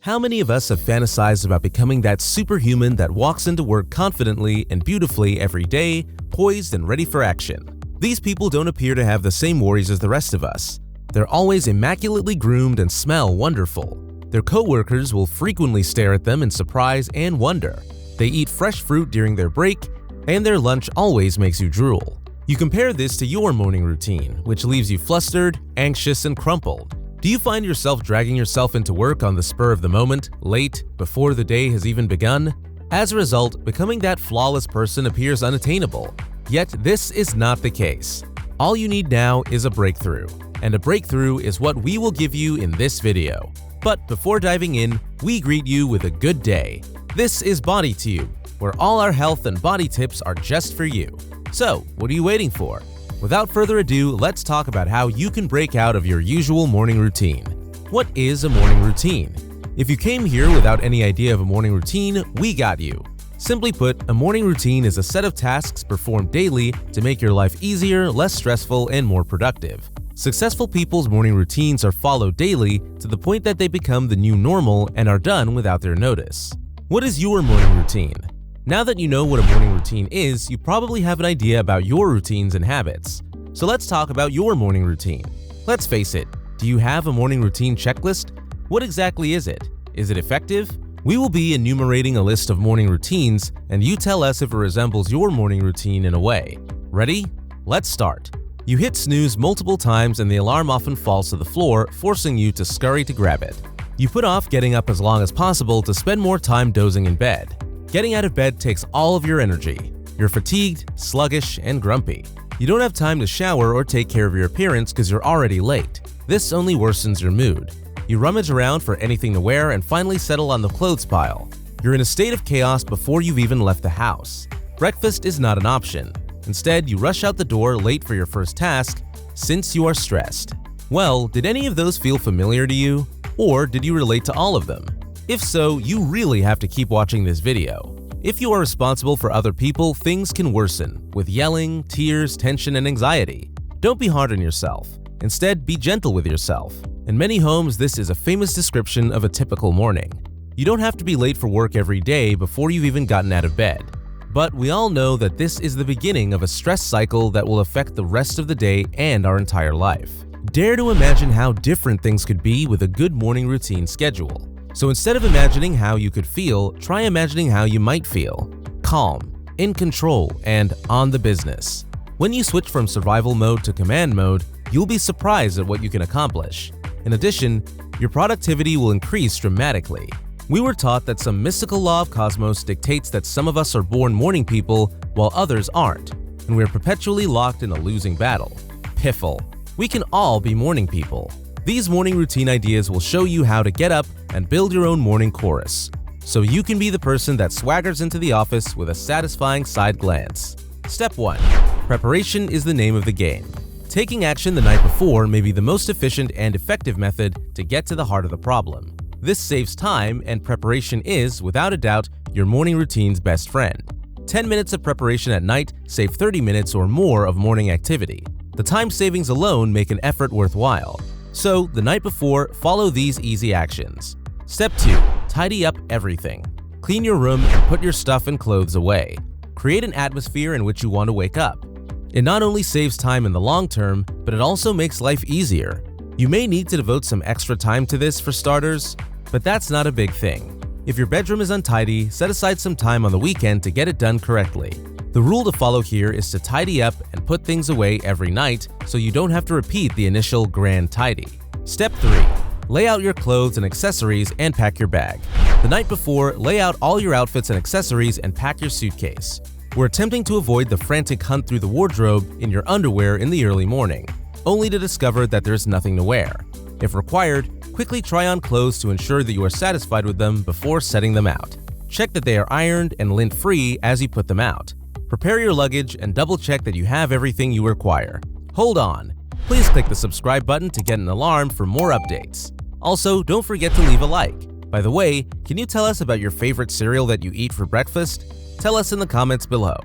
How many of us have fantasized about becoming that superhuman that walks into work confidently and beautifully every day, poised and ready for action? These people don't appear to have the same worries as the rest of us. They're always immaculately groomed and smell wonderful. Their coworkers will frequently stare at them in surprise and wonder. They eat fresh fruit during their break, and their lunch always makes you drool. You compare this to your morning routine, which leaves you flustered, anxious, and crumpled. Do you find yourself dragging yourself into work on the spur of the moment, late, before the day has even begun? As a result, becoming that flawless person appears unattainable. Yet this is not the case. All you need now is a breakthrough, and a breakthrough is what we will give you in this video. But before diving in, we greet you with a good day. This is BodyTube, where all our health and body tips are just for you. So, what are you waiting for? Without further ado, let's talk about how you can break out of your usual morning routine. What is a morning routine? If you came here without any idea of a morning routine, we got you. Simply put, a morning routine is a set of tasks performed daily to make your life easier, less stressful, and more productive. Successful people's morning routines are followed daily to the point that they become the new normal and are done without their notice. What is your morning routine? Now that you know what a morning routine is, you probably have an idea about your routines and habits. So let's talk about your morning routine. Let's face it, do you have a morning routine checklist? What exactly is it? Is it effective? We will be enumerating a list of morning routines, and you tell us if it resembles your morning routine in a way. Ready? Let's start. You hit snooze multiple times and the alarm often falls to the floor, forcing you to scurry to grab it. You put off getting up as long as possible to spend more time dozing in bed. Getting out of bed takes all of your energy. You're fatigued, sluggish, and grumpy. You don't have time to shower or take care of your appearance because you're already late. This only worsens your mood. You rummage around for anything to wear and finally settle on the clothes pile. You're in a state of chaos before you've even left the house. Breakfast is not an option. Instead, you rush out the door late for your first task since you are stressed. Well, did any of those feel familiar to you? Or did you relate to all of them? If so, you really have to keep watching this video. If you are responsible for other people, things can worsen with yelling, tears, tension, and anxiety. Don't be hard on yourself. Instead, be gentle with yourself. In many homes, this is a famous description of a typical morning. You don't have to be late for work every day before you've even gotten out of bed. But we all know that this is the beginning of a stress cycle that will affect the rest of the day and our entire life. Dare to imagine how different things could be with a good morning routine schedule. So instead of imagining how you could feel, try imagining how you might feel. Calm, in control, and on the business. When you switch from survival mode to command mode, you'll be surprised at what you can accomplish. In addition, your productivity will increase dramatically. We were taught that some mystical law of cosmos dictates that some of us are born morning people while others aren't, and we're perpetually locked in a losing battle. Piffle. We can all be morning people. These morning routine ideas will show you how to get up and build your own morning chorus, so you can be the person that swaggers into the office with a satisfying side glance. Step 1. Preparation is the name of the game. Taking action the night before may be the most efficient and effective method to get to the heart of the problem. This saves time, and preparation is, without a doubt, your morning routine's best friend. 10 minutes of preparation at night save 30 minutes or more of morning activity. The time savings alone make an effort worthwhile. So, the night before, follow these easy actions. Step 2. Tidy up everything. Clean your room and put your stuff and clothes away. Create an atmosphere in which you want to wake up. It not only saves time in the long term, but it also makes life easier. You may need to devote some extra time to this for starters, but that's not a big thing. If your bedroom is untidy, set aside some time on the weekend to get it done correctly. The rule to follow here is to tidy up and put things away every night so you don't have to repeat the initial grand tidy. Step 3. Lay out your clothes and accessories and pack your bag. The night before, lay out all your outfits and accessories and pack your suitcase. We're attempting to avoid the frantic hunt through the wardrobe in your underwear in the early morning, only to discover that there's nothing to wear. If required, quickly try on clothes to ensure that you are satisfied with them before setting them out. Check that they are ironed and lint-free as you put them out. Prepare your luggage and double-check that you have everything you require. Hold on. Please click the subscribe button to get an alarm for more updates. Also, don't forget to leave a like. By the way, can you tell us about your favorite cereal that you eat for breakfast? Tell us in the comments below.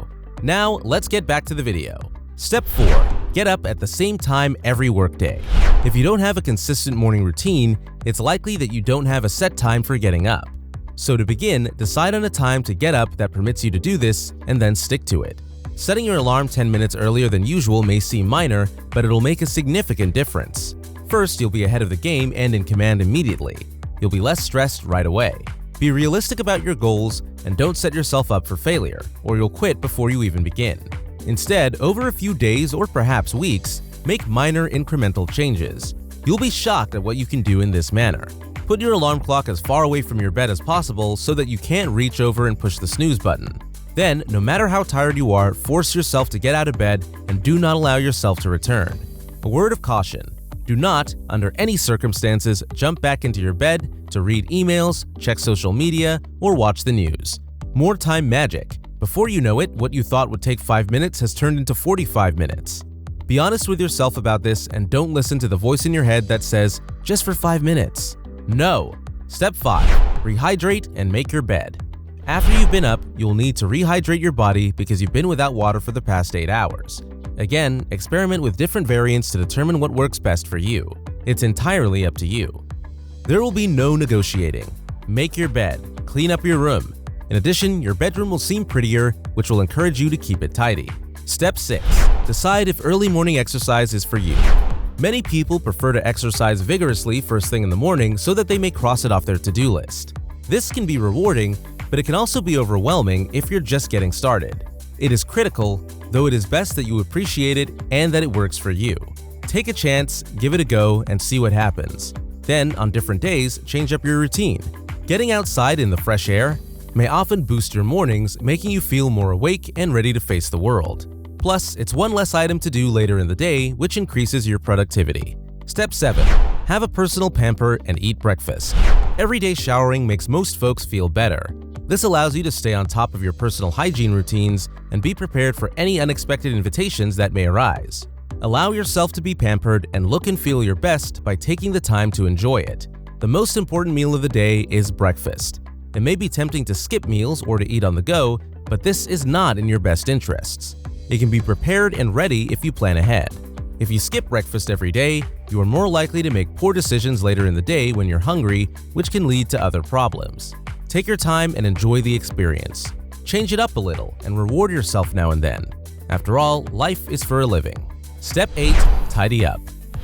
Now, let's get back to the video. Step 4. Get up at the same time every workday. If you don't have a consistent morning routine, it's likely that you don't have a set time for getting up. So to begin, decide on a time to get up that permits you to do this and then stick to it. Setting your alarm 10 minutes earlier than usual may seem minor, but it'll make a significant difference. First, you'll be ahead of the game and in command immediately. You'll be less stressed right away. Be realistic about your goals and don't set yourself up for failure, or you'll quit before you even begin. Instead, over a few days or perhaps weeks, make minor incremental changes. You'll be shocked at what you can do in this manner. Put your alarm clock as far away from your bed as possible so that you can't reach over and push the snooze button. Then, no matter how tired you are, force yourself to get out of bed and do not allow yourself to return. A word of caution: do not, under any circumstances, jump back into your bed to read emails, check social media, or watch the news. More time magic. Before you know it, what you thought would take 5 minutes has turned into 45 minutes. Be honest with yourself about this and don't listen to the voice in your head that says, just for 5 minutes. No. Step 5. Rehydrate and make your bed. After you've been up, you'll need to rehydrate your body because you've been without water for the past 8 hours. Again, experiment with different variants to determine what works best for you. It's entirely up to you. There will be no negotiating. Make your bed. Clean up your room. In addition, your bedroom will seem prettier, which will encourage you to keep it tidy. Step 6. Decide if early morning exercise is for you. Many people prefer to exercise vigorously first thing in the morning so that they may cross it off their to-do list. This can be rewarding, but it can also be overwhelming if you're just getting started. It is critical, though it is best that you appreciate it and that it works for you. Take a chance, give it a go, and see what happens. Then, on different days, change up your routine. Getting outside in the fresh air may often boost your mornings, making you feel more awake and ready to face the world. Plus, it's one less item to do later in the day, which increases your productivity. Step 7. Have a personal pamper and eat breakfast. Everyday showering makes most folks feel better. This allows you to stay on top of your personal hygiene routines and be prepared for any unexpected invitations that may arise. Allow yourself to be pampered and look and feel your best by taking the time to enjoy it. The most important meal of the day is breakfast. It may be tempting to skip meals or to eat on the go, but this is not in your best interests. It can be prepared and ready if you plan ahead. If you skip breakfast every day, you are more likely to make poor decisions later in the day when you're hungry, which can lead to other problems. Take your time and enjoy the experience. Change it up a little and reward yourself now and then. After all, life is for a living. Step 8. Tidy up.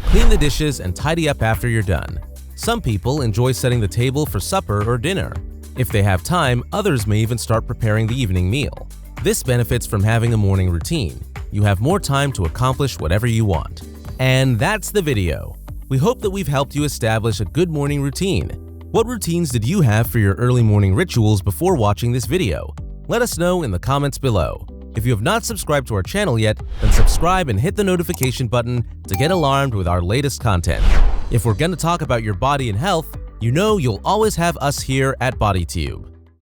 Clean the dishes and tidy up after you're done. Some people enjoy setting the table for supper or dinner. If they have time, others may even start preparing the evening meal. This benefits from having a morning routine. You have more time to accomplish whatever you want. And that's the video. We hope that we've helped you establish a good morning routine. What routines did you have for your early morning rituals before watching this video? Let us know in the comments below. If you have not subscribed to our channel yet, then subscribe and hit the notification button to get alarmed with our latest content. If we're going to talk about your body and health, you know you'll always have us here at BodyTube.